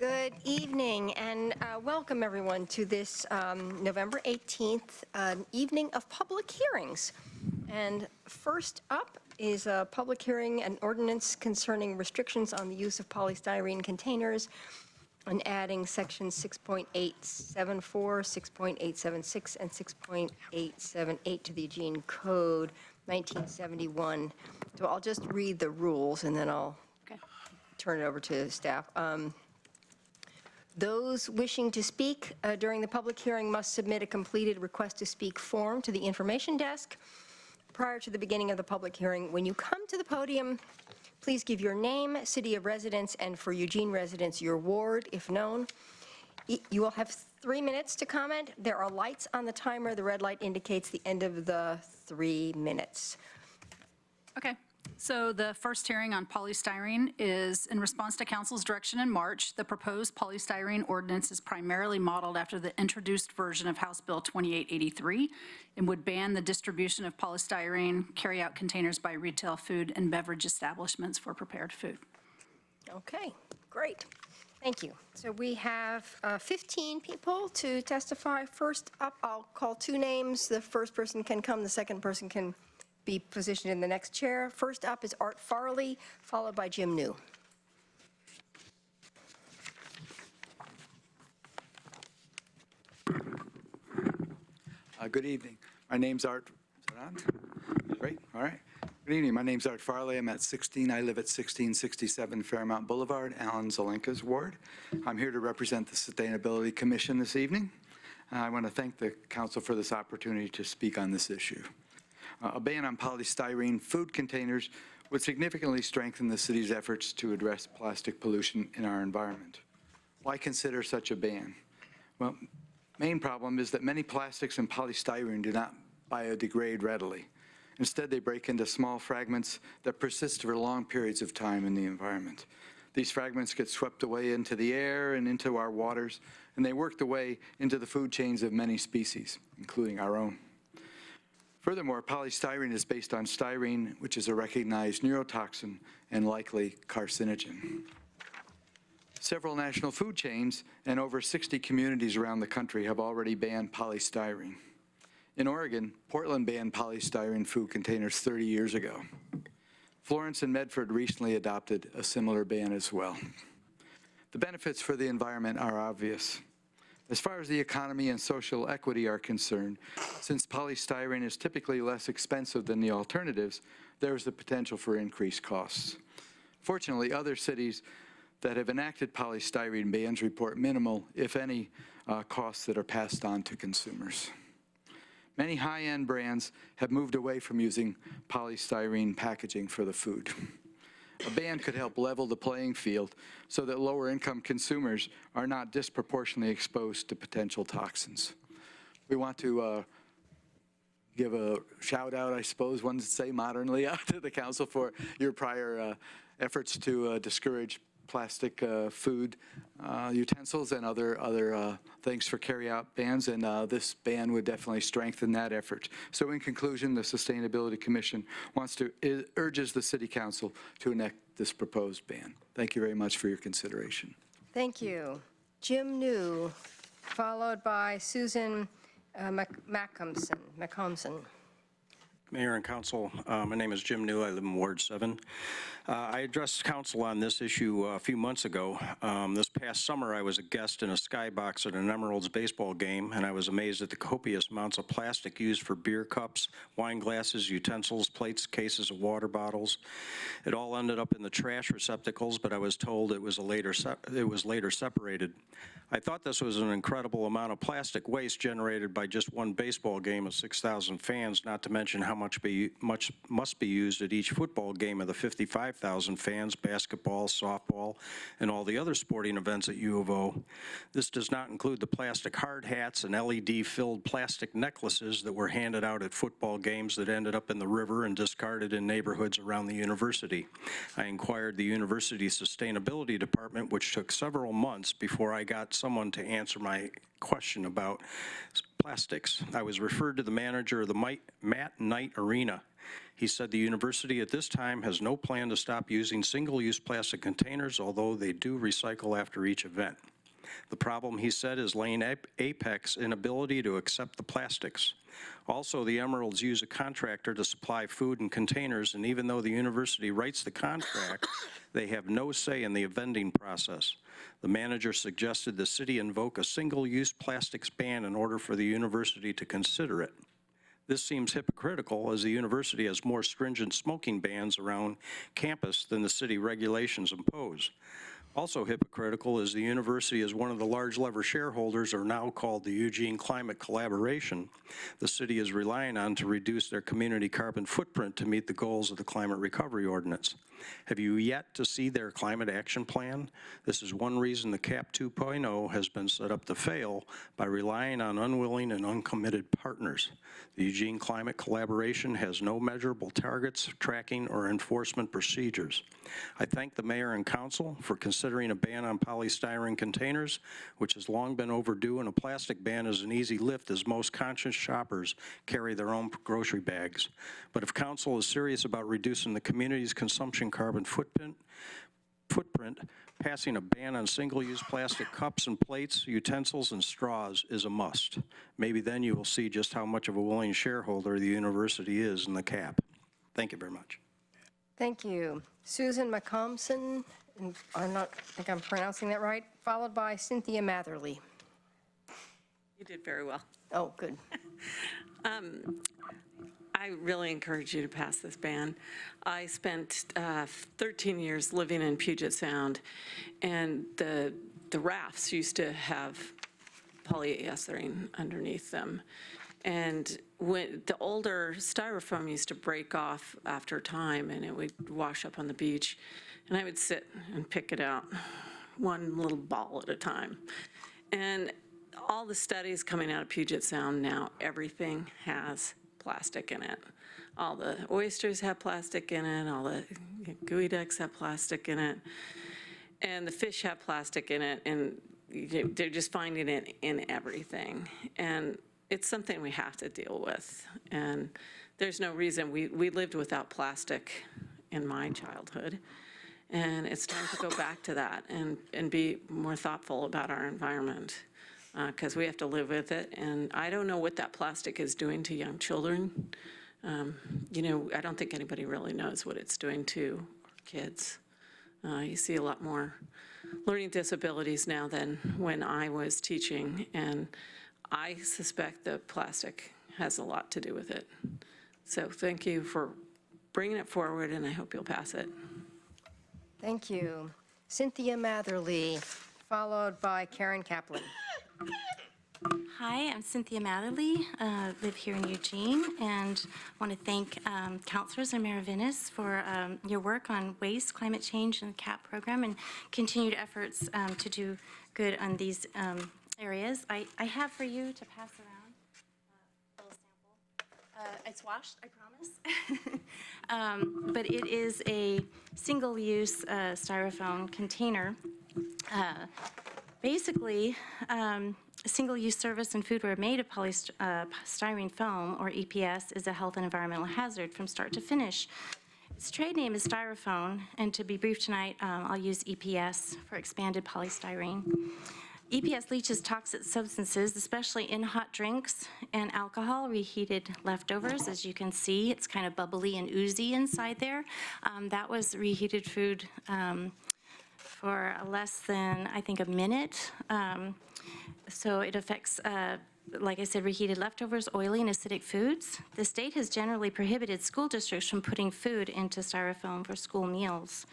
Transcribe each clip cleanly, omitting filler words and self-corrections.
Good evening and welcome everyone to this November 18th evening of public hearings. And first up is a public hearing and ordinance concerning restrictions on the use of polystyrene containers and adding sections 6.874, 6.876, and 6.878 to the Eugene Code 1971. So I'll just read the rules and then I'll turn it over to staff. Those wishing to speak during the public hearing must submit a completed request to speak form to the information desk prior to the beginning of the public hearing. When you come to the podium, please give your name, city of residence, and for Eugene residents, your ward, if known. You will have 3 minutes to comment. There are lights on the timer. The red light indicates the end of the 3 minutes. Okay. So the first hearing on polystyrene is in response to Council's direction in March. The proposed polystyrene ordinance is primarily modeled after the introduced version of House Bill 2883 and would ban the distribution of polystyrene carry-out containers by retail food and beverage establishments for prepared food. Okay, great. Thank you. So we have 15 people to testify. First up, I'll call 2 names. The first person can come, the second person can be positioned in the next chair. First up is Art Farley, followed by Jim New. Good evening. My name's Art. Is that on? Great. All right. Good evening. My name's Art Farley. I live at 1667 Fairmount Boulevard, Alan Zelenka's ward. I'm here to represent the Sustainability Commission this evening. I want to thank the council for this opportunity to speak on this issue. A ban on polystyrene food containers would significantly strengthen the city's efforts to address plastic pollution in our environment. Why consider such a ban? Well, main problem is that many plastics and polystyrene do not biodegrade readily. Instead, they break into small fragments that persist for long periods of time in the environment. These fragments get swept away into the air and into our waters, and they work their way into the food chains of many species, including our own. Furthermore, polystyrene is based on styrene, which is a recognized neurotoxin and likely carcinogen. Several national food chains and over 60 communities around the country have already banned polystyrene. In Oregon, Portland banned polystyrene food containers 30 years ago. Florence and Medford recently adopted a similar ban as well. The benefits for the environment are obvious. As far as the economy and social equity are concerned, since polystyrene is typically less expensive than the alternatives, there is the potential for increased costs. Fortunately, other cities that have enacted polystyrene bans report minimal, if any, costs that are passed on to consumers. Many high-end brands have moved away from using polystyrene packaging for the food. A ban could help level the playing field so that lower-income consumers are not disproportionately exposed to potential toxins. We want to give a shout-out, I suppose one would say modernly, to the council for your prior efforts to discourage plastic food utensils and other things for carry-out bans, and this ban would definitely strengthen that effort. So in conclusion, the Sustainability Commission urges the City Council to enact this proposed ban. Thank you very much for your consideration. Thank you. Jim New, followed by Susan McComson. Mayor and Council, my name is Jim New. I live in Ward 7. I addressed Council on this issue a few months ago. This past summer, I was a guest in a skybox at an Emeralds baseball game, and I was amazed at the copious amounts of plastic used for beer cups, wine glasses, utensils, plates, cases of water bottles. It all ended up in the trash receptacles, but I was told it was later separated. I thought this was an incredible amount of plastic waste generated by just one baseball game of 6,000 fans, not to mention how much must be used at each football game of the 55,000 fans, basketball, softball, and all the other sporting events at U of O. This does not include the plastic hard hats and LED-filled plastic necklaces that were handed out at football games that ended up in the river and discarded in neighborhoods around the university. I inquired the university sustainability department, which took several months before I got someone to answer my question about plastics. I was referred to the manager of the Matt Knight Arena. He said the university at this time has no plan to stop using single-use plastic containers, although they do recycle after each event. The problem, he said, is Lane Apex inability to accept the plastics. Also, the Emeralds use a contractor to supply food in containers, and even though the university writes the contract, they have no say in the vending process. The manager suggested the city invoke a single-use plastics ban in order for the university to consider it. This seems hypocritical, as the university has more stringent smoking bans around campus than the city regulations impose. Also hypocritical is the university is one of the large lever shareholders, or now called the Eugene Climate Collaboration, the city is relying on to reduce their community carbon footprint to meet the goals of the Climate Recovery Ordinance. Have you yet to see their climate action plan? This is one reason the CAP 2.0 has been set up to fail, by relying on unwilling and uncommitted partners. The Eugene Climate Collaboration has no measurable targets, tracking, or enforcement procedures. I thank the mayor and council for considering a ban on polystyrene containers, which has long been overdue, and a plastic ban is an easy lift, as most conscious shoppers carry their own grocery bags. But if council is serious about reducing the community's consumption carbon footprint, passing a ban on single-use plastic cups and plates, utensils, and straws is a must. Maybe then you will see just how much of a willing shareholder the university is in the CAP. Thank you very much. Thank you. Susan McCompson, and I think I'm pronouncing that right, followed by Cynthia Mather Lee. You did very well. Oh, good. I really encourage you to pass this ban. I spent 13 years living in Puget Sound, and the rafts used to have polyethylene underneath them. And when the older styrofoam used to break off after time, and it would wash up on the beach, and I would sit and pick it out one little ball at a time. And all the studies coming out of Puget Sound now, everything has plastic in it. All the oysters have plastic in it, all the gooey ducks have plastic in it, and the fish have plastic in it, and they're just finding it in everything. And it's something we have to deal with. And there's no reason, we lived without plastic in my childhood, and it's time to go back to that and be more thoughtful about our environment. Because we have to live with it, and I don't know what that plastic is doing to young children. You know, I don't think anybody really knows what it's doing to kids. You see a lot more learning disabilities now than when I was teaching, and I suspect the plastic has a lot to do with it. So thank you for bringing it forward, and I hope you'll pass it. Thank you. Cynthia Mather Lee, followed by Karen Kaplan. Hi, I'm Cynthia Mather Lee, live here in Eugene, and want to thank councilors and Mayor Venus for your work on waste, climate change, and the CAP program, and continued efforts to do good on these areas. I have for you to pass around a little sample. It's washed, I promise. But it is a single-use styrofoam container. Basically, single-use service and foodware made of polystyrene foam, or EPS, is a health and environmental hazard from start to finish. Its trade name is Styrofoam, and to be brief tonight, I'll use EPS for expanded polystyrene. EPS leaches toxic substances, especially in hot drinks and alcohol, reheated leftovers. As you can see, it's kind of bubbly and oozy inside there. That was reheated food for less than, I think, a minute. So it affects, like I said, reheated leftovers, oily and acidic foods. The state has generally prohibited school districts from putting food into styrofoam for school meals.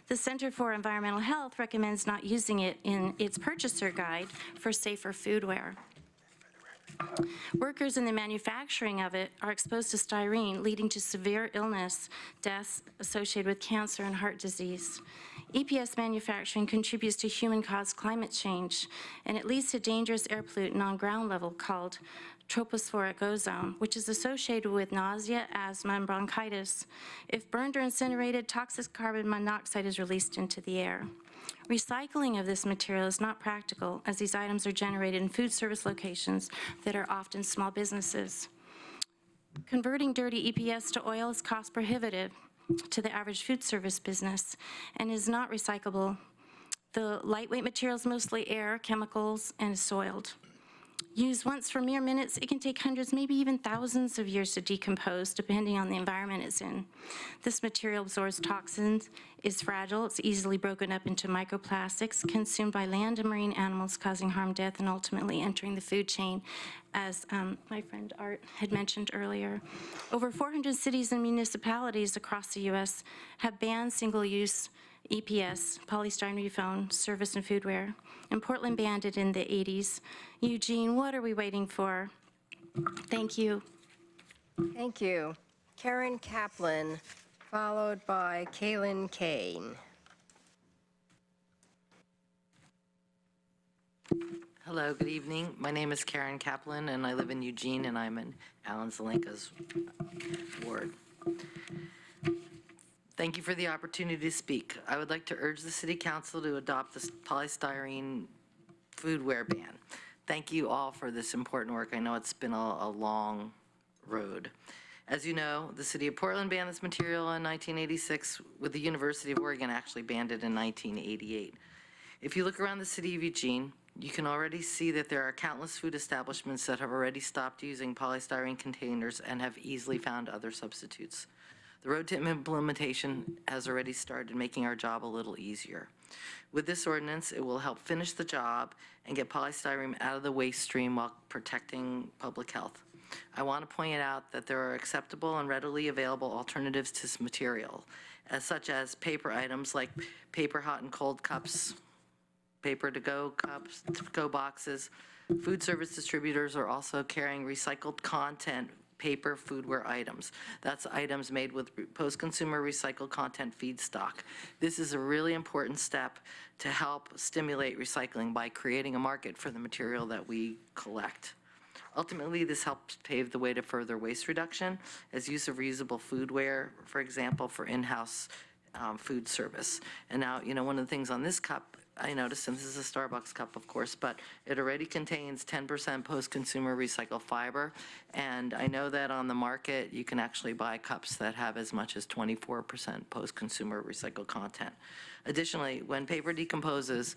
The Center for Environmental Health recommends not using it in its purchaser guide for safer foodware. Workers in the manufacturing of it are exposed to styrene, leading to severe illness, deaths associated with cancer and heart disease. EPS manufacturing contributes to human-caused climate change, and it leads to dangerous air pollutant on ground level called tropospheric ozone, which is associated with nausea, asthma, and bronchitis. If burned or incinerated, toxic carbon monoxide is released into the air. Recycling of this material is not practical, as these items are generated in food service locations that are often small businesses. Converting dirty EPS to oil is cost prohibitive to the average food service business and is not recyclable. The lightweight material is mostly air, chemicals, and is soiled. Used once for mere minutes, it can take hundreds, maybe even thousands of years to decompose, depending on the environment it's in. This material absorbs toxins, is fragile, it's easily broken up into microplastics, consumed by land and marine animals, causing harm, death, and ultimately entering the food chain, as my friend Art had mentioned earlier. Over 400 cities and municipalities across the U.S. have banned single-use EPS, polystyrene foam, service and foodware. And Portland banned it in the 80s. Eugene, what are we waiting for? Thank you. Thank you. Karen Kaplan, followed by Kaitlyn Kane. Hello, good evening. My name is Karen Kaplan, and I live in Eugene, and I'm in Alan Zelenka's ward. Thank you for the opportunity to speak. I would like to urge the City Council to adopt the polystyrene foodware ban. Thank you all for this important work. I know it's been a long road. As you know, the City of Portland banned this material in 1986, with the University of Oregon actually banned it in 1988. If you look around the city of Eugene, you can already see that there are countless food establishments that have already stopped using polystyrene containers and have easily found other substitutes. The road to implementation has already started, making our job a little easier. With this ordinance, it will help finish the job and get polystyrene out of the waste stream while protecting public health. I want to point out that there are acceptable and readily available alternatives to this material, such as paper items like paper hot and cold cups, paper to-go cups, to-go boxes. Food service distributors are also carrying recycled content paper foodware items. That's items made with post-consumer recycled content feedstock. This is a really important step to help stimulate recycling by creating a market for the material that we collect. Ultimately, this helps pave the way to further waste reduction as use of reusable foodware, for example, for in-house food service. And now, you know, one of the things on this cup I noticed, and this is a Starbucks cup, of course, but it already contains 10% post-consumer recycled fiber. And I know that on the market, you can actually buy cups that have as much as 24% post-consumer recycled content. Additionally, when paper decomposes,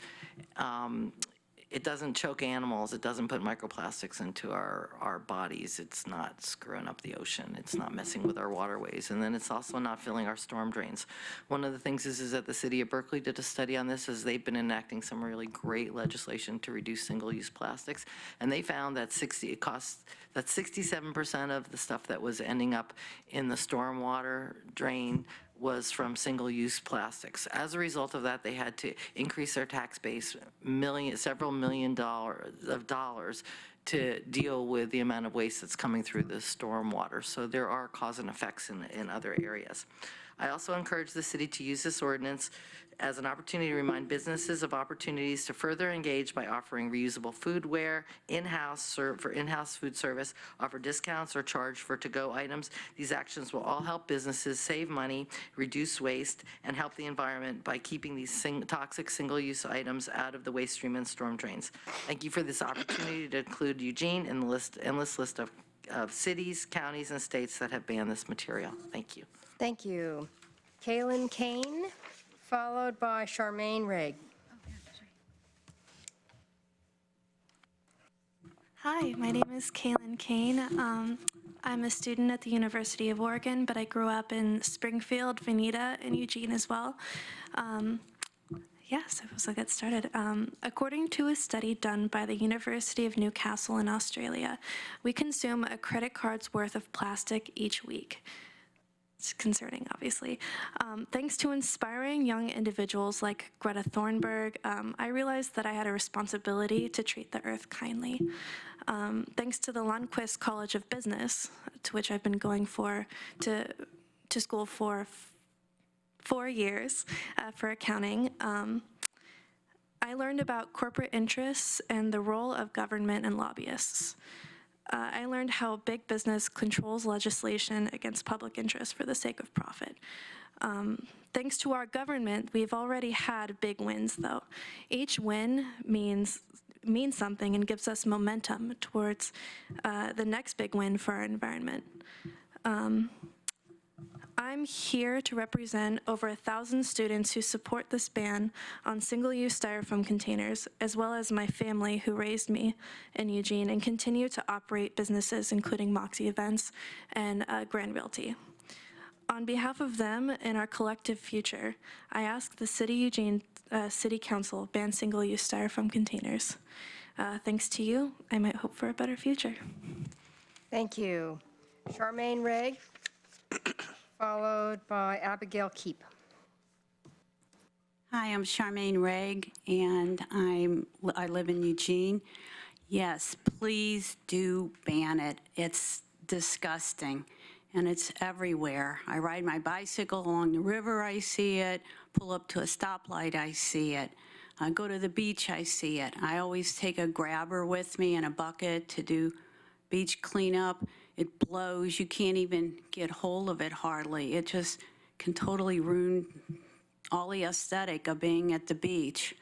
it doesn't choke animals. It doesn't put microplastics into our bodies. It's not screwing up the ocean. It's not messing with our waterways. And then it's also not filling our storm drains. One of the things is that the city of Berkeley did a study on this, as they've been enacting some really great legislation to reduce single-use plastics. And they found that 67% of the stuff that was ending up in the stormwater drain was from single-use plastics. As a result of that, they had to increase their tax base several million dollars to deal with the amount of waste that's coming through the stormwater. So there are cause and effects in other areas. I also encourage the city to use this ordinance as an opportunity to remind businesses of opportunities to further engage by offering reusable foodware for in-house food service, offer discounts or charge for to-go items. These actions will all help businesses save money, reduce waste, and help the environment by keeping these toxic single-use items out of the waste stream and storm drains. Thank you for this opportunity to include Eugene in the endless list of cities, counties, and states that have banned this material. Thank you. Thank you. Kaitlyn Kane, followed by Charmaine Ray. Hi, my name is Kaitlyn Kane. I'm a student at the University of Oregon, but I grew up in Springfield, Veneta, and Eugene as well. So get started. According to a study done by the University of Newcastle in Australia, we consume a credit card's worth of plastic each week. It's concerning, obviously. Thanks to inspiring young individuals like Greta Thunberg, I realized that I had a responsibility to treat the earth kindly. Thanks to the Lundquist College of Business, to which I've been going to school for 4 years for accounting, I learned about corporate interests and the role of government and lobbyists. I learned how big business controls legislation against public interest for the sake of profit. Thanks to our government, we've already had big wins, though. Each win means something and gives us momentum towards the next big win for our environment. I'm here to represent over 1,000 students who support this ban on single-use styrofoam containers, as well as my family who raised me in Eugene and continue to operate businesses including Moxie Events and Grand Realty. On behalf of them and our collective future, I ask the City Eugene City Council ban single-use styrofoam containers. Thanks to you, I might hope for a better future. Thank you. Charmaine Ray, followed by Abigail Keep. Hi, I'm Charmaine Ray, and I live in Eugene. Yes, please do ban it. It's disgusting, and it's everywhere. I ride my bicycle along the river, I see it. Pull up to a stoplight, I see it. I go to the beach, I see it. I always take a grabber with me and a bucket to do beach cleanup. It blows. You can't even get hold of it hardly. It just can totally ruin all the aesthetic of being at the beach.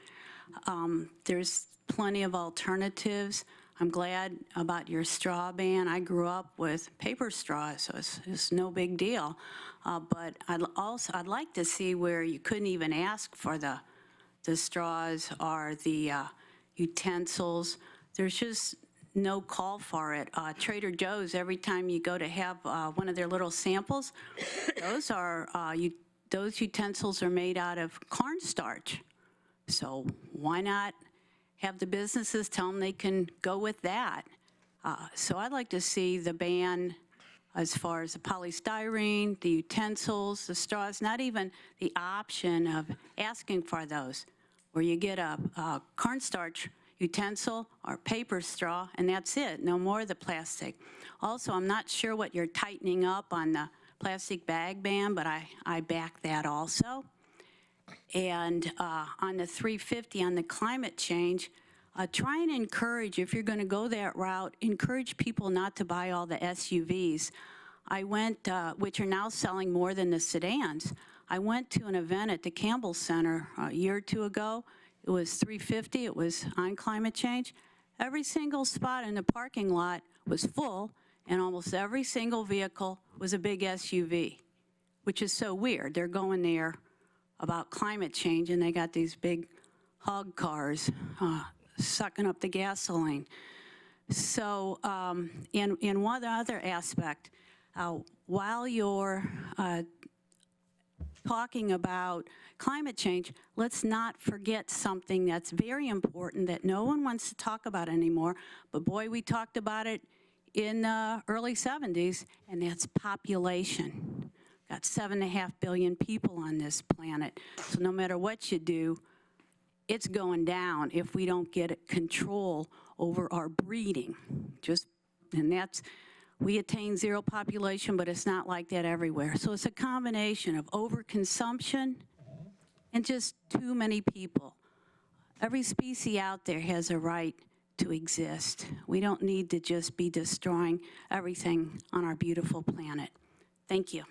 There's plenty of alternatives. I'm glad about your straw ban. I grew up with paper straws, so it's no big deal. But I'd like to see where you couldn't even ask for the straws or the utensils. There's just no call for it. Trader Joe's, every time you go to have one of their little samples, those utensils are made out of cornstarch. So why not have the businesses tell them they can go with that? So I'd like to see the ban as far as the polystyrene, the utensils, the straws, not even the option of asking for those, where you get a cornstarch utensil or paper straw, and that's it, no more of the plastic. Also, I'm not sure what you're tightening up on the plastic bag ban, but I back that also. And on the 350, on the climate change, try and encourage, if you're gonna go that route, encourage people not to buy all the SUVs. I went, which are now selling more than the sedans. I went to an event at the Campbell Center a year or two ago. It was 350, it was on climate change. Every single spot in the parking lot was full, and almost every single vehicle was a big SUV, which is so weird. They're going there about climate change, and they got these big hog cars sucking up the gasoline. So, in one other aspect, while you're talking about climate change, let's not forget something that's very important that no one wants to talk about anymore, but boy, we talked about it in the early 70s, and that's population. Got 7.5 billion people on this planet, so no matter what you do, it's going down if we don't get control over our breeding. We attain zero population, but it's not like that everywhere. So it's a combination of overconsumption and just too many people. Every species out there has a right to exist. We don't need to just be destroying everything on our beautiful planet. Thank you.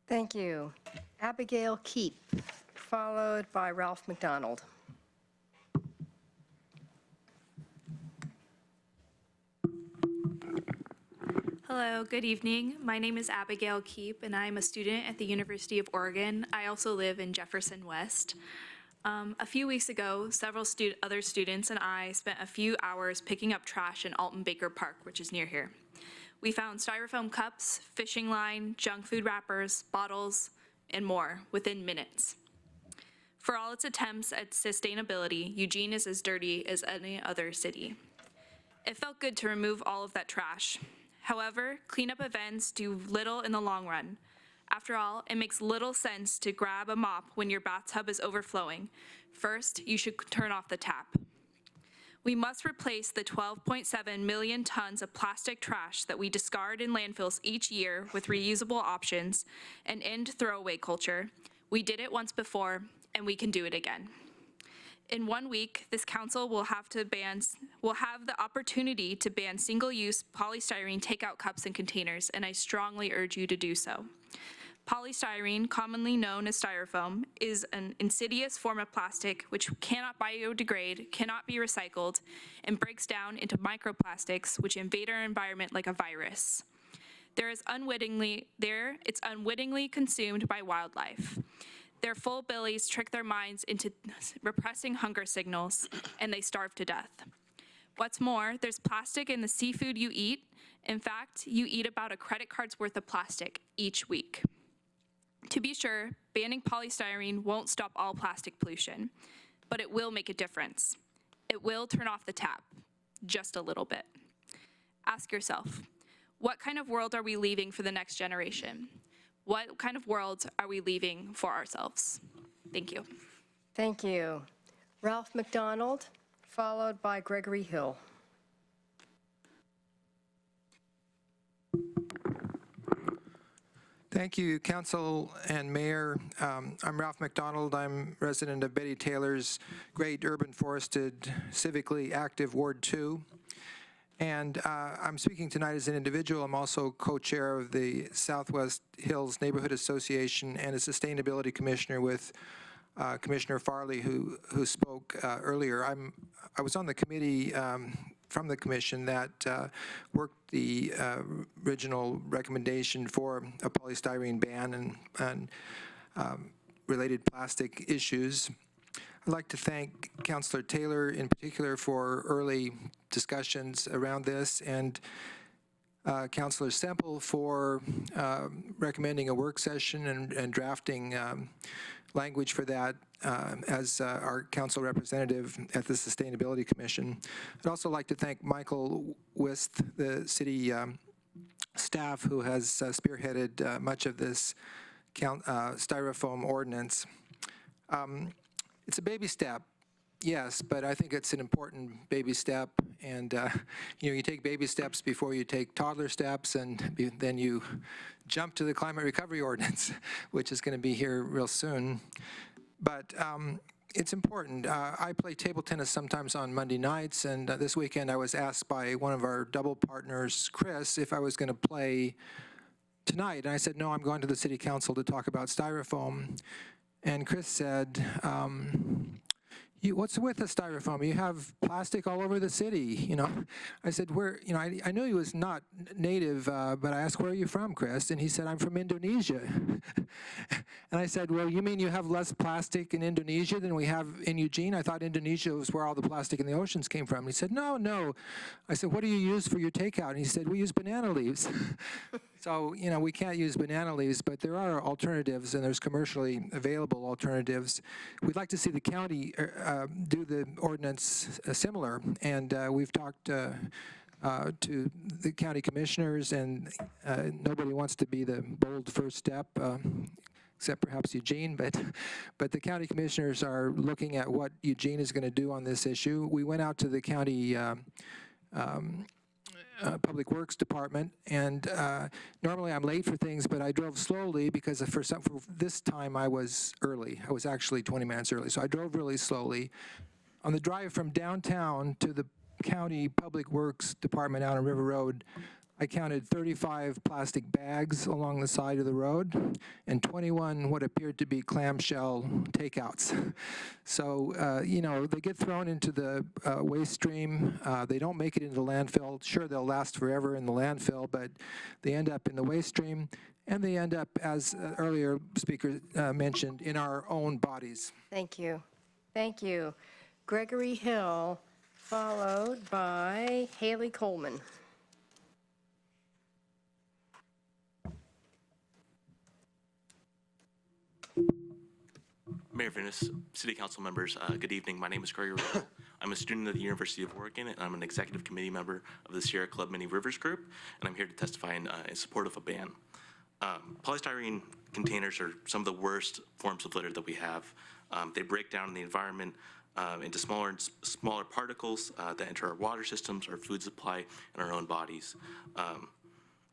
Thank you. Abigail Keep, followed by Ralph MacDonald. Hello, good evening. My name is Abigail Keep, and I'm a student at the University of Oregon. I also live in Jefferson West. A few weeks ago, several other students and I spent a few hours picking up trash in Alton Baker Park, which is near here. We found styrofoam cups, fishing line, junk food wrappers, bottles, and more within minutes. For all its attempts at sustainability, Eugene is as dirty as any other city. It felt good to remove all of that trash. However, cleanup events do little in the long run. After all, it makes little sense to grab a mop when your bathtub is overflowing. First, you should turn off the tap. We must replace the 12.7 million tons of plastic trash that we discard in landfills each year with reusable options and end throwaway culture. We did it once before, and we can do it again. In 1 week, this council will have the opportunity to ban single-use polystyrene takeout cups and containers, and I strongly urge you to do so. Polystyrene, commonly known as styrofoam, is an insidious form of plastic which cannot biodegrade, cannot be recycled, and breaks down into microplastics which invade our environment like a virus. It's unwittingly consumed by wildlife. Their full bellies trick their minds into repressing hunger signals, and they starve to death. What's more, there's plastic in the seafood you eat. In fact, you eat about a credit card's worth of plastic each week. To be sure, banning polystyrene won't stop all plastic pollution, but it will make a difference. It will turn off the tap, just a little bit. Ask yourself, what kind of world are we leaving for the next generation? What kind of world are we leaving for ourselves? Thank you. Thank you. Ralph MacDonald, followed by Gregory Hill. Thank you, Council and Mayor. I'm Ralph MacDonald. I'm resident of Betty Taylor's great urban forested, civically active Ward 2. And I'm speaking tonight as an individual. I'm also co-chair of the Southwest Hills Neighborhood Association and a sustainability commissioner with Commissioner Farley, who spoke earlier. I was on the committee from the commission that worked the original recommendation for a polystyrene ban and related plastic issues. I'd like to thank Councillor Taylor in particular for early discussions around this, and Councillor Semple for recommending a work session and drafting language for that as our council representative at the Sustainability Commission. I'd also like to thank Michael Wist, the city staff who has spearheaded much of this styrofoam ordinance. It's a baby step, yes, but I think it's an important baby step. And you take baby steps before you take toddler steps, and then you jump to the climate recovery ordinance, which is going to be here real soon. But it's important. I play table tennis sometimes on Monday nights, and this weekend I was asked by one of our double partners, Chris, if I was going to play tonight. And I said, no, I'm going to the city council to talk about styrofoam. And Chris said, what's with the styrofoam? You have plastic all over the city, I said, I knew he was not native, but I asked, where are you from, Chris? And he said, I'm from Indonesia. And I said, well, you mean you have less plastic in Indonesia than we have in Eugene? I thought Indonesia was where all the plastic in the oceans came from. And he said, no. I said, what do you use for your takeout? And he said, we use banana leaves. So, we can't use banana leaves, but there are alternatives, and there's commercially available alternatives. We'd like to see the county do the ordinance similar, and we've talked to the county commissioners, and nobody wants to be the bold first step, except perhaps Eugene, but the county commissioners are looking at what Eugene is going to do on this issue. We went out to the county Public Works Department, and normally I'm late for things, but I drove slowly because for this time I was early. I was actually 20 minutes early, so I drove really slowly. On the drive from downtown to the county Public Works Department out on River Road, I counted 35 plastic bags along the side of the road and 21 what appeared to be clamshell takeouts. So, they get thrown into the waste stream. They don't make it into the landfill. Sure, they'll last forever in the landfill, but they end up in the waste stream, and they end up, as earlier speaker mentioned, in our own bodies. Thank you. Thank you. Gregory Hill, followed by Hailey Coleman. Mayor Venus, City Council members, good evening. My name is Gregory Hill. I'm a student at the University of Oregon, and I'm an executive committee member of the Sierra Club Many Rivers Group, and I'm here to testify in support of a ban. Polystyrene containers are some of the worst forms of litter that we have. They break down in the environment into smaller and smaller particles that enter our water systems, our food supply, and our own bodies.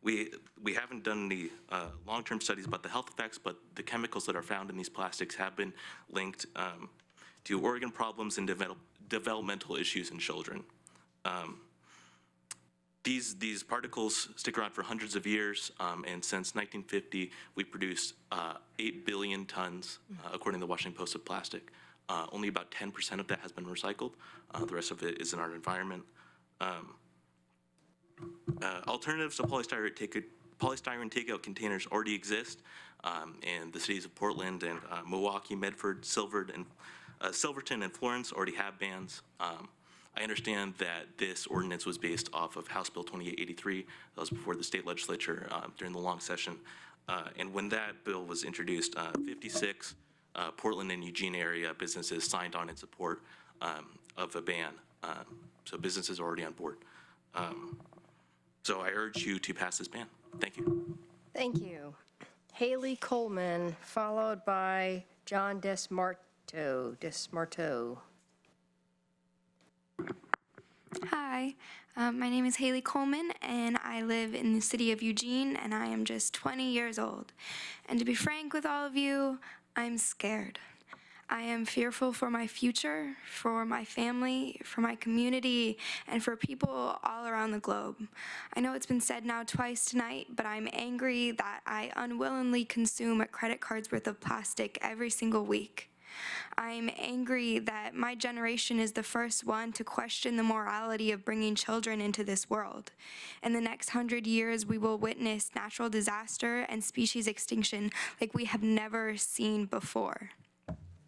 We haven't done any long-term studies about the health effects, but the chemicals that are found in these plastics have been linked to organ problems and developmental issues in children. These particles stick around for hundreds of years, and since 1950, we produced 8 billion tons, according to the Washington Post, of plastic. Only about 10% of that has been recycled. The rest of it is in our environment. Alternatives to polystyrene takeout containers already exist, and the cities of Portland and Milwaukee, Medford, Silverton, and Florence already have bans. I understand that this ordinance was based off of House Bill 2883. That was before the state legislature during the long session. And when that bill was introduced, 56 Portland and Eugene area businesses signed on in support of a ban. So businesses are already on board. So I urge you to pass this ban. Thank you. Thank you. Hailey Coleman, followed by John Desmarteau. Hi, my name is Hailey Coleman, and I live in the city of Eugene, and I am just 20 years old. And to be frank with all of you, I'm scared. I am fearful for my future, for my family, for my community, and for people all around the globe. I know it's been said now twice tonight, but I'm angry that I unwillingly consume a credit card's worth of plastic every single week. I'm angry that my generation is the first one to question the morality of bringing children into this world. In the next 100 years, we will witness natural disaster and species extinction like we have never seen before.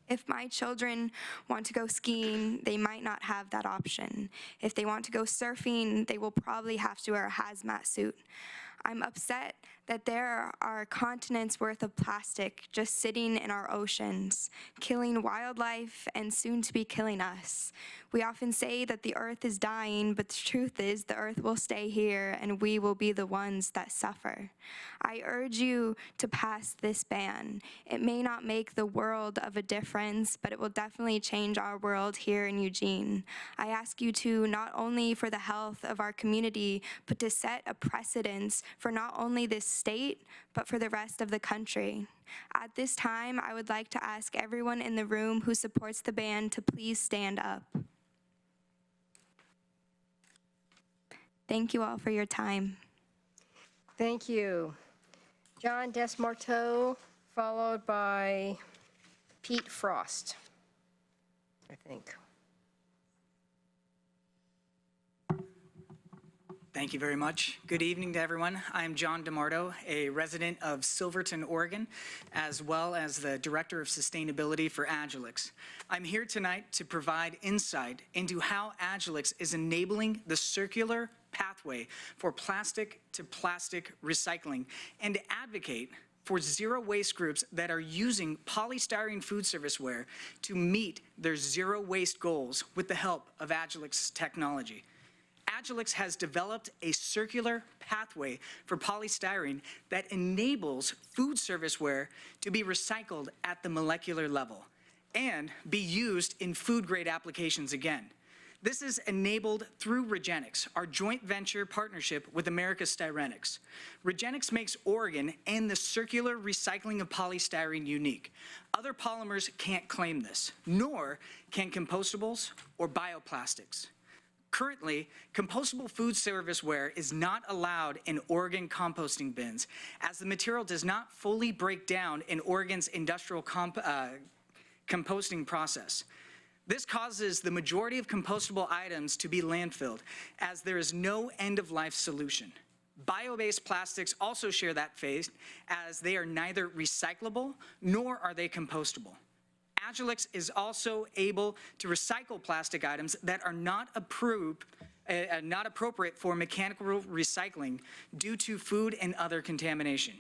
If my children want to go skiing, they might not have that option. If they want to go surfing, they will probably have to wear a hazmat suit. I'm upset that there are continents worth of plastic just sitting in our oceans, killing wildlife and soon to be killing us. We often say that the earth is dying, but the truth is the earth will stay here and we will be the ones that suffer. I urge you to pass this ban. It may not make the world of a difference, but it will definitely change our world here in Eugene. I ask you to not only for the health of our community, but to set a precedence for not only this state, but for the rest of the country. At this time, I would like to ask everyone in the room who supports the ban to please stand up. Thank you all for your time. Thank you. John Desmarteau, followed by Pete Frost, I think. Thank you very much. Good evening to everyone. I'm John DAmato, a resident of Silverton, Oregon, as well as the Director of Sustainability for Agilix. I'm here tonight to provide insight into how Agilix is enabling the circular pathway for plastic-to-plastic recycling and to advocate for zero waste groups that are using polystyrene food serviceware to meet their zero waste goals with the help of Agilix technology. Agilix has developed a circular pathway for polystyrene that enables food serviceware to be recycled at the molecular level and be used in food-grade applications again. This is enabled through Regenix, our joint venture partnership with America's Styrenics. Regenix makes Oregon and the circular recycling of polystyrene unique. Other polymers can't claim this, nor can compostables or bioplastics. Currently, compostable food serviceware is not allowed in Oregon composting bins, as the material does not fully break down in Oregon's industrial composting process. This causes the majority of compostable items to be landfilled, as there is no end-of-life solution. Bio-based plastics also share that fate, as they are neither recyclable nor are they compostable. Agilix is also able to recycle plastic items that are not appropriate for mechanical recycling due to food and other contamination.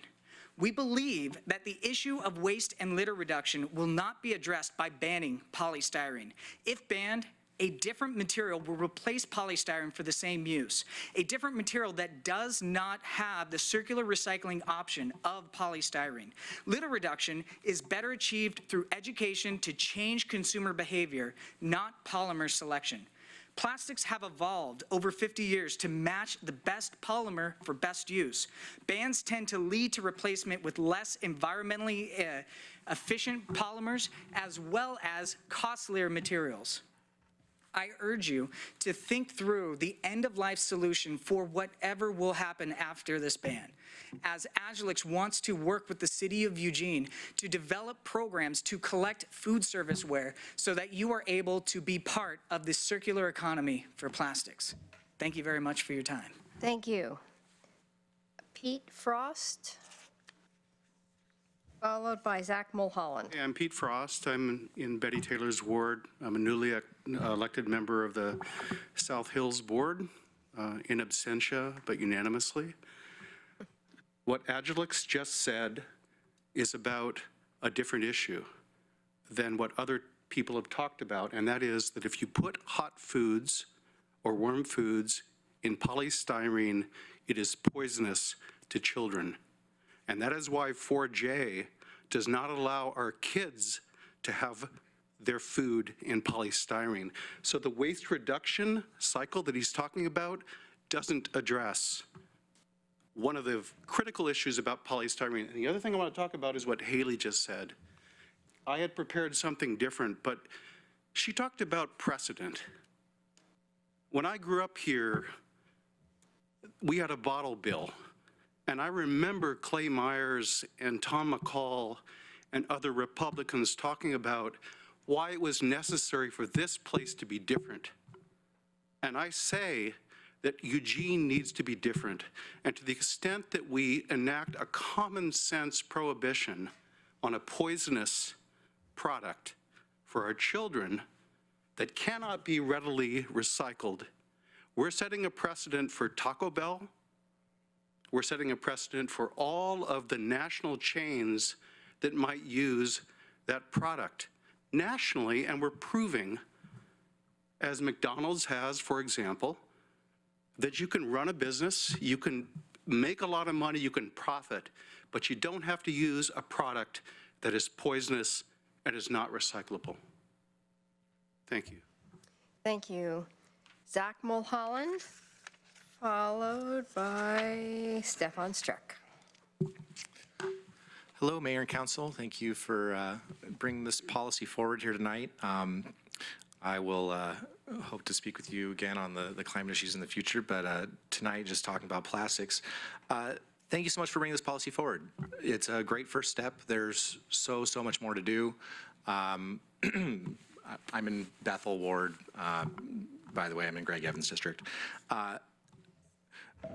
We believe that the issue of waste and litter reduction will not be addressed by banning polystyrene. If banned, a different material will replace polystyrene for the same use, a different material that does not have the circular recycling option of polystyrene. Litter reduction is better achieved through education to change consumer behavior, not polymer selection. Plastics have evolved over 50 years to match the best polymer for best use. Bans tend to lead to replacement with less environmentally efficient polymers as well as costlier materials. I urge you to think through the end-of-life solution for whatever will happen after this ban, as Agilix wants to work with the City of Eugene to develop programs to collect food service ware so that you are able to be part of the circular economy for plastics. Thank you very much for your time. Thank you. Pete Frost, followed by Zach Mulholland. Hey, I'm Pete Frost. I'm in Betty Taylor's ward. I'm a newly elected member of the South Hills Board, in absentia, but unanimously. What Agilix just said is about a different issue than what other people have talked about, and that is that if you put hot foods or warm foods in polystyrene, it is poisonous to children. And that is why 4J does not allow our kids to have their food in polystyrene. So the waste reduction cycle that he's talking about doesn't address one of the critical issues about polystyrene. And the other thing I want to talk about is what Hailey just said. I had prepared something different, but she talked about precedent. When I grew up here, we had a bottle bill. And I remember Clay Myers and Tom McCall and other Republicans talking about why it was necessary for this place to be different. And I say that Eugene needs to be different. And to the extent that we enact a common sense prohibition on a poisonous product for our children that cannot be readily recycled, we're setting a precedent for Taco Bell. We're setting a precedent for all of the national chains that might use that product nationally, and we're proving, as McDonald's has, for example, that you can run a business, you can make a lot of money, you can profit, but you don't have to use a product that is poisonous and is not recyclable. Thank you. Thank you. Zach Mulholland, followed by Stefan Strick. Hello, Mayor and Council. Thank you for bringing this policy forward here tonight. I will hope to speak with you again on the climate issues in the future, but tonight just talking about plastics. Thank you so much for bringing this policy forward. It's a great first step. There's so much more to do. I'm in Bethel Ward. By the way, I'm in Greg Evans District.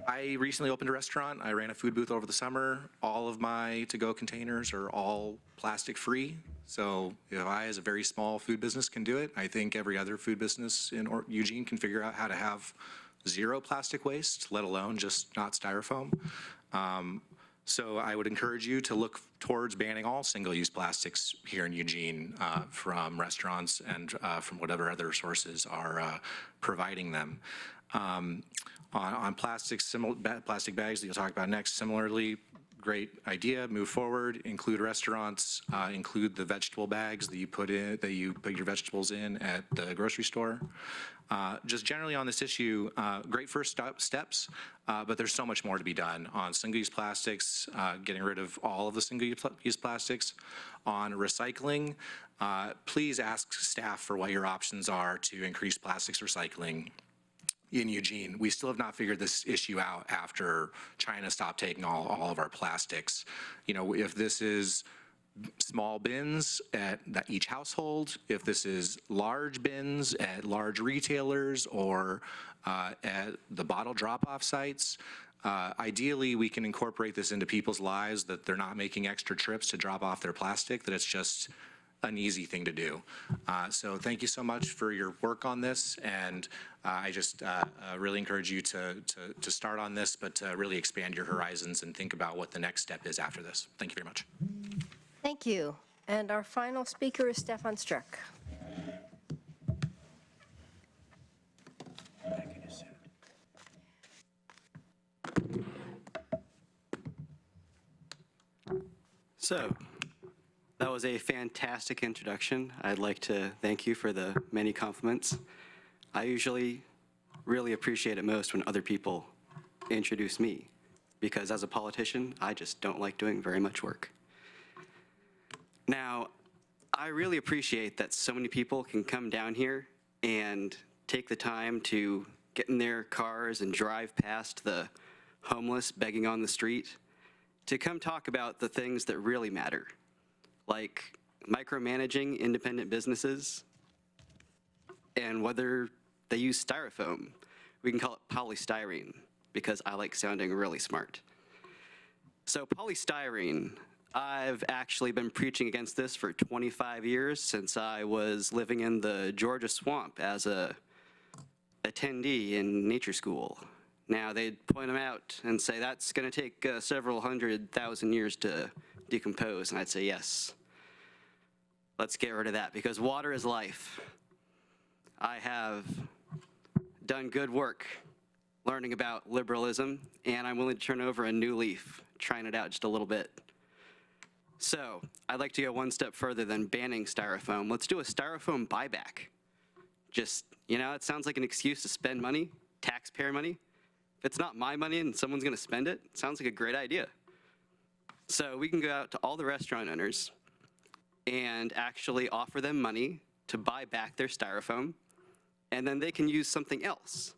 I recently opened a restaurant. I ran a food booth over the summer. All of my to-go containers are all plastic free. So if I, as a very small food business, can do it, I think every other food business in Eugene can figure out how to have zero plastic waste, let alone just not styrofoam. So I would encourage you to look towards banning all single-use plastics here in Eugene from restaurants and from whatever other sources are providing them. On plastics, plastic bags that you'll talk about next, similarly, great idea, move forward, include restaurants, include the vegetable bags that you put your vegetables in at the grocery store. Just generally on this issue, great first steps, but there's so much more to be done on single-use plastics, getting rid of all of the single-use plastics. On recycling, please ask staff for what your options are to increase plastics recycling in Eugene. We still have not figured this issue out after China stopped taking all of our plastics. You know, if this is small bins at each household, if this is large bins at large retailers or at the bottle drop-off sites, ideally we can incorporate this into people's lives, that they're not making extra trips to drop off their plastic, that it's just an easy thing to do. So thank you so much for your work on this, and I just really encourage you to start on this, but to really expand your horizons and think about what the next step is after this. Thank you very much. Thank you. And our final speaker is Stefan Strick. So, that was a fantastic introduction. I'd like to thank you for the many compliments. I usually really appreciate it most when other people introduce me, because as a politician, I just don't like doing very much work. Now, I really appreciate that so many people can come down here and take the time to get in their cars and drive past the homeless begging on the street to come talk about the things that really matter, like micromanaging independent businesses and whether they use styrofoam. We can call it polystyrene because I like sounding really smart. So polystyrene, I've actually been preaching against this for 25 years since I was living in the Georgia swamp as a attendee in nature school. Now they'd point them out and say that's going to take several 100,000 years to decompose, and I'd say yes. Let's get rid of that because water is life. I have done good work learning about liberalism, and I'm willing to turn over a new leaf, trying it out just a little bit. So I'd like to go one step further than banning styrofoam. Let's do a styrofoam buyback. Just, you know, it sounds like an excuse to spend money, taxpayer money. If it's not my money and someone's going to spend it, it sounds like a great idea. So we can go out to all the restaurant owners and actually offer them money to buy back their styrofoam, and then they can use something else.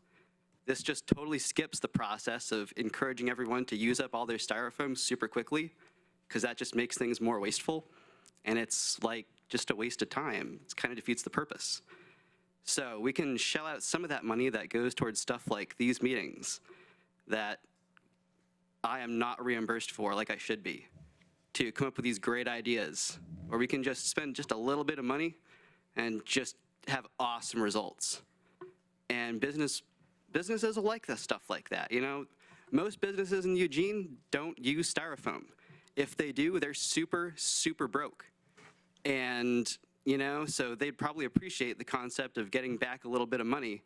This just totally skips the process of encouraging everyone to use up all their styrofoam super quickly, because that just makes things more wasteful, and it's like just a waste of time. It kind of defeats the purpose. So we can shell out some of that money that goes towards stuff like these meetings that I am not reimbursed for like I should be, to come up with these great ideas, or we can just spend just a little bit of money and just have awesome results. And businesses will like that stuff like that. You know, most businesses in Eugene don't use styrofoam. If they do, they're super, super broke. And, you know, so they'd probably appreciate the concept of getting back a little bit of money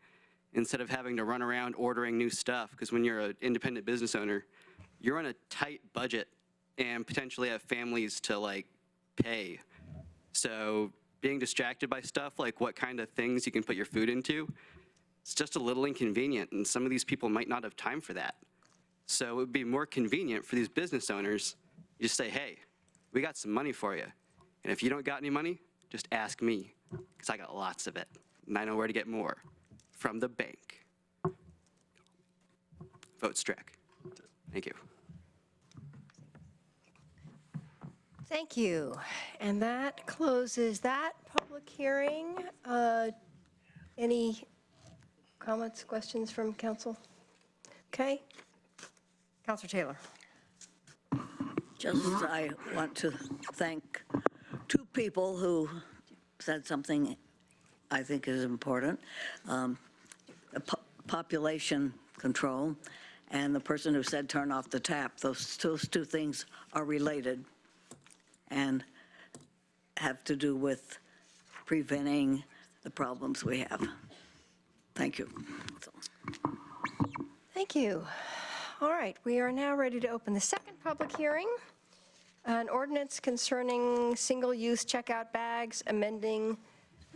instead of having to run around ordering new stuff. Because when you're an independent business owner, you're on a tight budget and potentially have families to, like, pay. So being distracted by stuff like what kind of things you can put your food into, it's just a little inconvenient, and some of these people might not have time for that. So it would be more convenient for these business owners. You just say, hey, we got some money for you. And if you don't got any money, just ask me, because I got lots of it, and I know where to get more. From the bank. Vote Strick. Thank you. Thank you. And that closes that public hearing. Any comments, questions from council? Okay. Councillor Taylor. Just, I want to thank two people who said something I think is important. Population control and the person who said turn off the tap. Those two things are related and have to do with preventing the problems we have. Thank you. Thank you. All right, we are now ready to open the second public hearing. An ordinance concerning single-use checkout bags, amending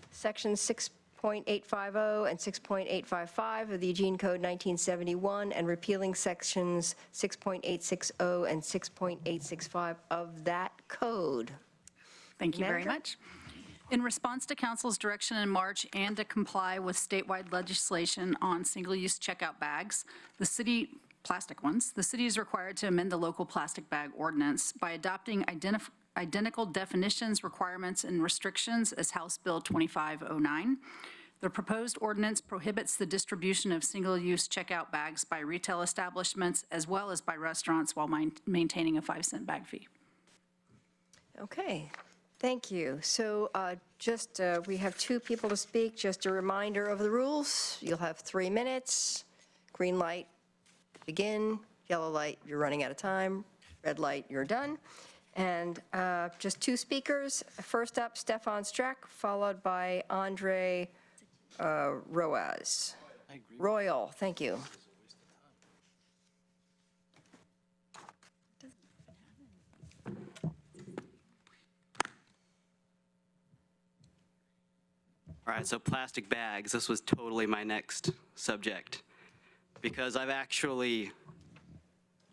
sections 6.850 and 6.855 of the Eugene Code 1971 and repealing sections 6.860 and 6.865 of that code. Thank you very Manager? much. In response to council's direction in March and to comply with statewide legislation on single-use checkout bags, the city is required to amend the local plastic bag ordinance by adopting identical definitions, requirements, and restrictions as House Bill 2509. The proposed ordinance prohibits the distribution of single-use checkout bags by retail establishments as well as by restaurants while maintaining a 5-cent bag fee. Okay, thank you. So we have two people to speak. Just a reminder of the rules. You'll have 3 minutes. Green light, begin. Yellow light, you're running out of time. Red light, you're done. And just two speakers. First up, Stefan Strickland, followed by Andre Royal, thank you. All right, so plastic bags, this was totally my next subject, because I've actually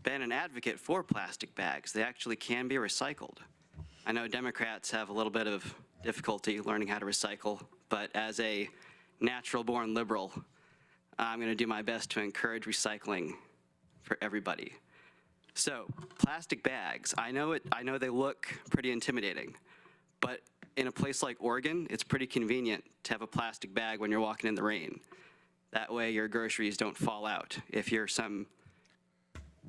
been an advocate for plastic bags. They actually can be recycled. I know Democrats have a little bit of difficulty learning how to recycle, but as a natural-born liberal, I'm going to do my best to encourage recycling for everybody. So, plastic bags, I know they look pretty intimidating, but in a place like Oregon, it's pretty convenient to have a plastic bag when you're walking in the rain. That way your groceries don't fall out if you're some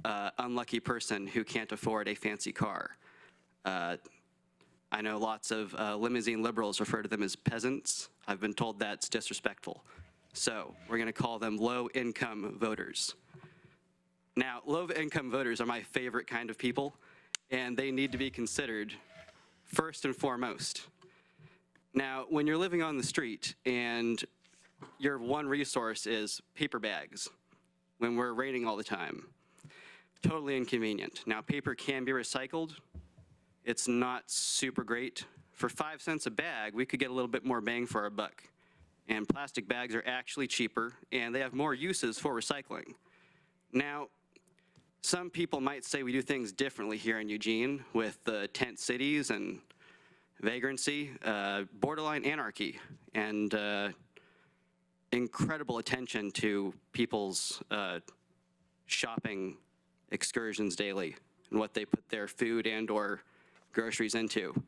unlucky person who can't afford a fancy car. I know lots of limousine liberals refer to them as peasants. I've been told that's disrespectful. So we're going to call them low-income voters. Now, low-income voters are my favorite kind of people, and they need to be considered first and foremost. Now, when you're living on the street and your one resource is paper bags, when we're raining all the time, totally inconvenient. Now, paper can be recycled. It's not super great. For 5 cents a bag, we could get a little bit more bang for our buck. And plastic bags are actually cheaper, and they have more uses for recycling. Now, some people might say we do things differently here in Eugene with the tent cities and vagrancy, borderline anarchy, and incredible attention to people's shopping excursions daily and what they put their food and or groceries into.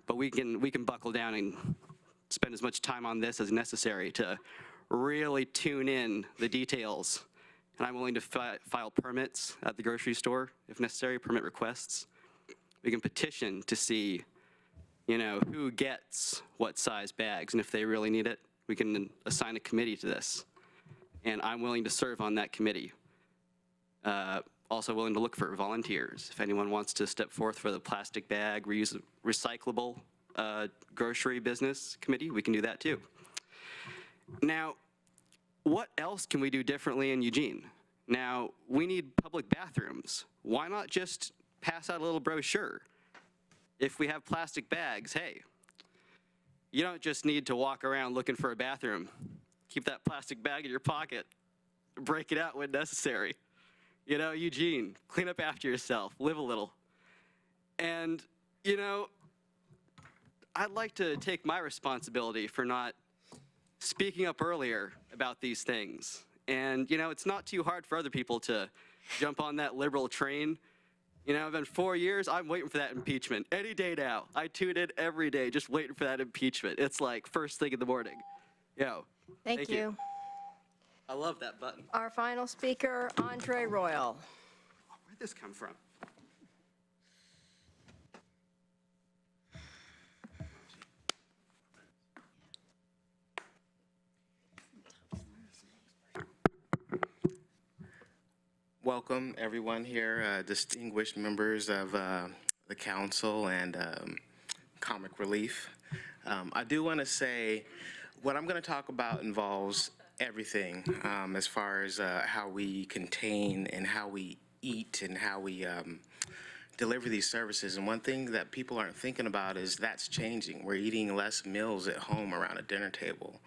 But we can buckle down and spend as much time on this as necessary to really tune in the details. And I'm willing to file permits at the grocery store, if necessary, permit requests. We can petition to see, who gets what size bags, and if they really need it, we can assign a committee to this. And I'm willing to serve on that committee. Also willing to look for volunteers. If anyone wants to step forth for the plastic bag, recyclable grocery business committee, we can do that too. Now, what else can we do differently in Eugene? Now, we need public bathrooms. Why not just pass out a little brochure? If we have plastic bags, hey, you don't just need to walk around looking for a bathroom. Keep that plastic bag in your pocket. Break it out when necessary. Eugene, clean up after yourself, live a little. And, I'd like to take my responsibility for not speaking up earlier about these things. And, it's not too hard for other people to jump on that liberal train. It's been 4 years, I'm waiting for that impeachment. Any day now. I tune in every day just waiting for that impeachment. It's like first thing in the morning. Thank you. I love that button. Our final speaker, Andre Royal. Where'd this come from? Welcome, everyone here, distinguished members of the council and Comic Relief. I do want to say what I'm going to talk about involves everything as far as how we contain and how we eat and how we deliver these services. And one thing that people aren't thinking about is that's changing. We're eating less meals at home around a dinner table.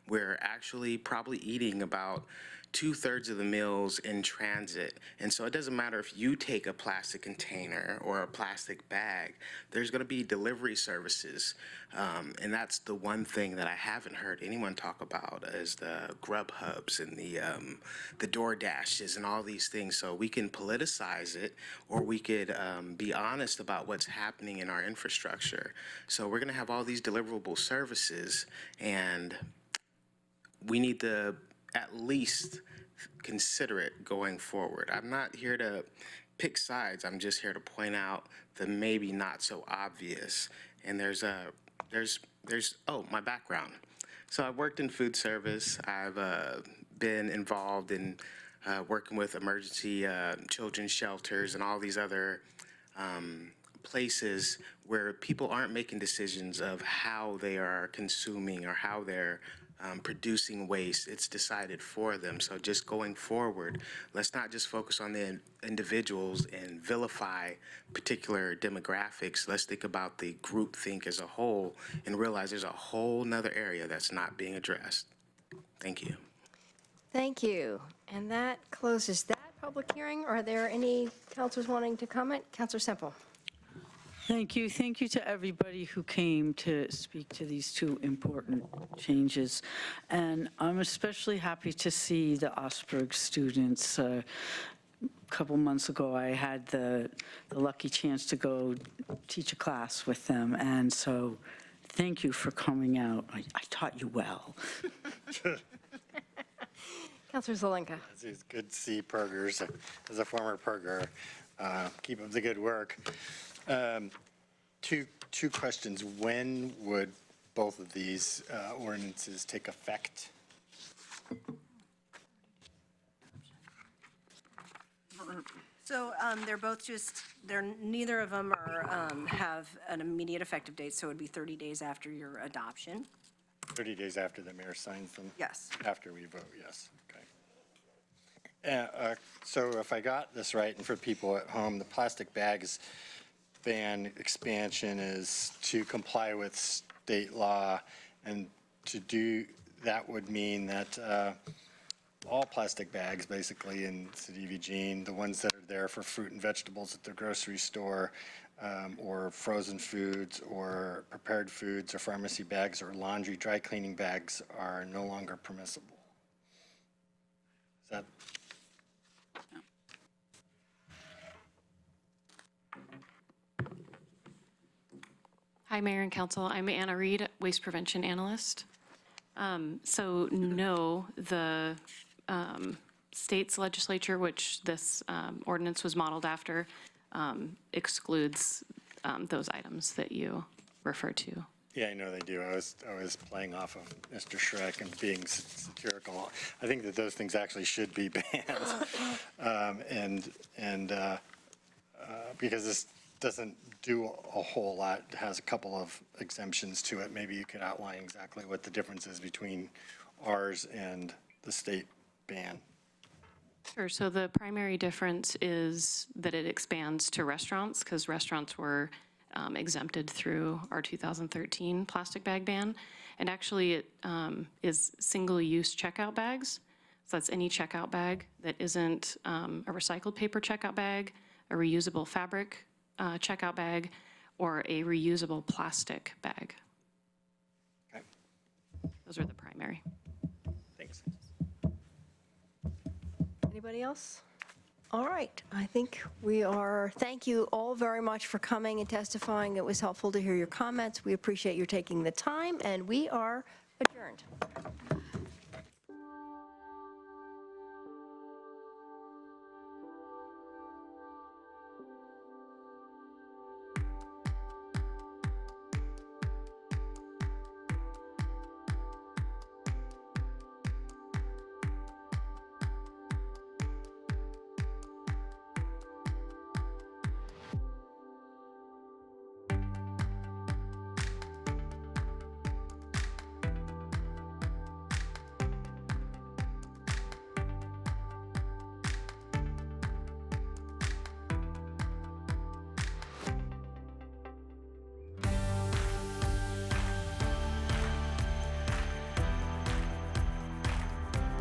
We're actually probably eating about 2/3 of the meals in transit. And so it doesn't matter if you take a plastic container or a plastic bag, there's going to be delivery services. And that's the one thing that I haven't heard anyone talk about is the Grubhubs and the DoorDashes and all these things. So we can politicize it, or we could be honest about what's happening in our infrastructure. So we're going to have all these deliverable services, and we need to at least consider it going forward. I'm not here to pick sides. I'm just here to point out the maybe not so obvious. And there's my background. So I've worked in food service. I've been involved in working with emergency children's shelters and all these other places where people aren't making decisions of how they are consuming or how they're producing waste. It's decided for them. So just going forward, let's not just focus on the individuals and vilify particular demographics. Let's think about the group think as a whole and realize there's a whole nother area that's not being addressed. Thank you. Thank you. And that closes that public hearing. Are there any councilors wanting to comment? Councilor Semple. Thank you. Thank you to everybody who came to speak to these two important changes. And I'm especially happy to see the Osberg students. A couple months ago, I had the lucky chance to go teach a class with them. And so thank you for coming out. I taught you well. Councillor Zelenka. It's good to see Pergers. As a former Perger, keep up the good work. Two questions. When would both of these ordinances take effect? So they're both neither of them have an immediate effective date, so it would be 30 days after your adoption. 30 days after the mayor signs them? Yes. After we vote, yes. Okay. So if I got this right, and for people at home, the plastic bags ban expansion is to comply with state law, and to do that would mean that all plastic bags basically in the city of Eugene, the ones that are there for fruit and vegetables at the grocery store, or frozen foods or prepared foods or pharmacy bags or laundry dry cleaning bags are no longer permissible. Is that? Hi, Mayor and Council. I'm Anna Reed, Waste Prevention Analyst. So no, the state's legislature, which this ordinance was modeled after, excludes those items that you refer to. Yeah, I know they do. I was playing off of Mr. Schreck and being satirical. I think that those things actually should be banned, because this doesn't do a whole lot. It has a couple of exemptions to it. Maybe you could outline exactly what the difference is between ours and the state ban. Sure. So the primary difference is that it expands to restaurants, because restaurants were exempted through our 2013 plastic bag ban. And actually it is single-use checkout bags. So that's any checkout bag that isn't a recycled paper checkout bag, a reusable fabric checkout bag, or a reusable plastic bag. Okay. Those are the primary. Thanks. Anybody else? All right, I think thank you all very much for coming and testifying. It was helpful to hear your comments. We appreciate your taking the time, and we are adjourned.